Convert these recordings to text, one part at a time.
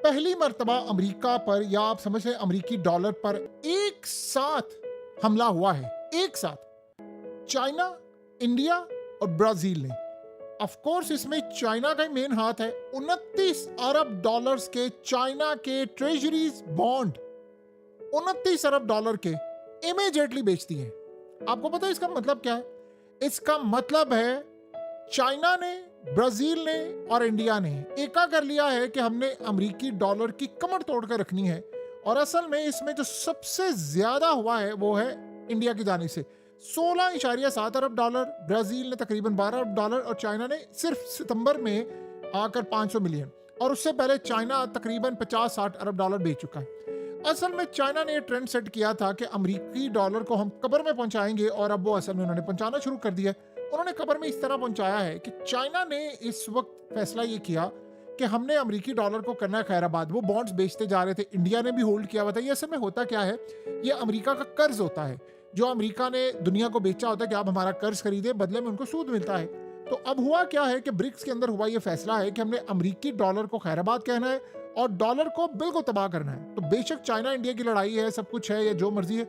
पहली मर्तबा अमेरिका पर या आप समझ लें अमेरिकी डॉलर पर एक साथ हमला हुआ है। एक साथ चाइना, इंडिया और ब्राजील ने। ऑफ कोर्स इसमें चाइना का ही मेन हाथ है। 29 अरब डॉलर्स के चाइना के ट्रेजरीज बॉन्ड 29 अरब डॉलर के इमीडिएटली बेचती है। आपको पता है इसका मतलब क्या है? इसका मतलब है चाइना ने, ब्राजील ने और इंडिया ने एका कर लिया है कि हमने अमेरिकी डॉलर की कमर तोड़कर रखनी है। और असल में इसमें जो सबसे ज्यादा हुआ है वो है इंडिया की जानिब से 16.7 अरब डॉलर, ब्राजील ने तकरीबन 12 अरब डॉलर और चाइना ने सिर्फ सितंबर में आकर 500 मिलियन, और उससे पहले चाइना तकरीबन 50-60 अरब डॉलर बेच चुका है। असल में चाइना ने ट्रेंड सेट किया था कि अमेरिकी डॉलर को हम कब्र में पहुंचाएंगे, और अब वो असल में उन्होंने पहुंचाना शुरू कर दिया। उन्होंने कब्र में इस तरह पहुंचाया है कि चाइना ने इस वक्त फैसला ये किया कि हमने अमेरिकी डॉलर को करना है खैराबाद। वो बॉन्ड्स बेचते जा रहे थे, इंडिया ने भी होल्ड किया हुआ था। ये असल में होता क्या है, ये अमेरिका का कर्ज होता है जो अमेरिका ने दुनिया को बेचा होता है कि आप हमारा कर्ज खरीदे, बदले में उनको सूद मिलता है। तो अब हुआ क्या है कि ब्रिक्स के अंदर हुआ ये फैसला है कि हमने अमेरिकी डॉलर को खैराबाद कहना है और डॉलर को बिल्कुल तबाह करना है। तो बेशक चाइना इंडिया की लड़ाई है, सब कुछ है या जो मर्जी है,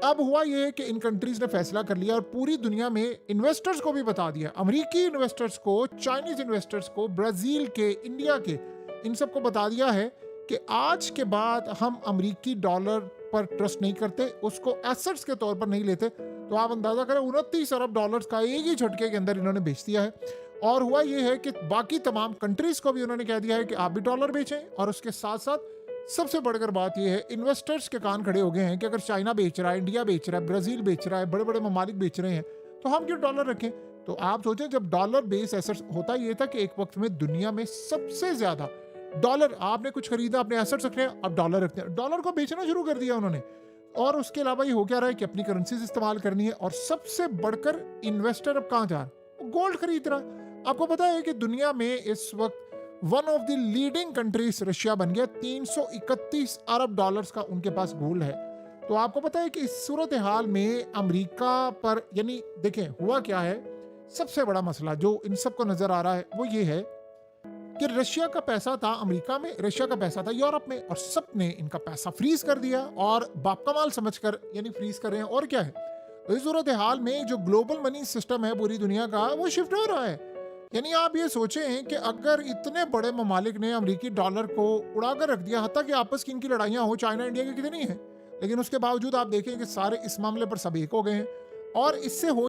अब हुआ ये है कि इन कंट्रीज ने फैसला कर लिया और पूरी दुनिया में इन्वेस्टर्स को भी बता दिया, अमेरिकी इन्वेस्टर्स को, चाइनीज इन्वेस्टर्स को, ब्राजील के, इंडिया के, इन सबको बता दिया है कि आज के बाद हम अमेरिकी डॉलर पर ट्रस्ट नहीं करते, उसको एसेट्स के तौर पर नहीं लेते। तो आप अंदाजा करें 29 अरब डॉलर्स का एक ही झटके के अंदर इन्होंने बेच दिया है। और हुआ ये है कि बाकी तमाम कंट्रीज को भी उन्होंने कह दिया है कि आप भी डॉलर बेचें, और उसके साथ साथ सबसे बढ़कर बात यह है, इन्वेस्टर्स के कान खड़े हो गए हैं कि अगर चाइना बेच रहा है, इंडिया बेच रहा है, ब्राजील बेच रहा है, बड़े बड़े ममालिक बेच रहे हैं, तो हम क्यों डॉलर रखें। तो आप सोचें, जब डॉलर बेस एसेट्स होता ये था कि एक वक्त में दुनिया में सबसे ज्यादा डॉलर, आपने कुछ खरीदा, अपने एसेट्स रखने, अब डॉलर रखते हैं, डॉलर को बेचना शुरू कर दिया उन्होंने। और उसके अलावा ये हो क्या रहा है कि अपनी करेंसीज इस्तेमाल करनी है, और सबसे बढ़कर इन्वेस्टर अब कहाँ जा रहा है, गोल्ड खरीद रहा है। आपको पता है कि दुनिया में इस वक्त one of the leading countries Russia बन गया। 331 अरब डॉलर्स का उनके पास गोल्ड है। तो आपको पता है कि इस सूरत हाल में अमेरिका पर, यानी देखें हुआ क्या है, सबसे बड़ा मसला जो इन सबको नजर आ रहा है वो ये है कि रशिया का पैसा था अमेरिका में, रशिया का पैसा था यूरोप में, और सब ने इनका पैसा फ्रीज कर दिया और बाप का माल समझकर यानी फ्रीज कर रहे हैं। और क्या है, इस सूरत हाल में जो ग्लोबल मनी सिस्टम है पूरी दुनिया का, वो शिफ्ट हो रहा है। यानी आप ये सोचें कि अगर इतने बड़े ममालिक ने अमेरिकी डॉलर को उड़ाकर रख दिया, हत्ता कि आपस की इनकी लड़ाइयां हो, चाइना इंडिया की कितनी है, लेकिन उसके बावजूद आप देखें कि सारे इस मामले पर सब एक हो गए हैं। और इससे हो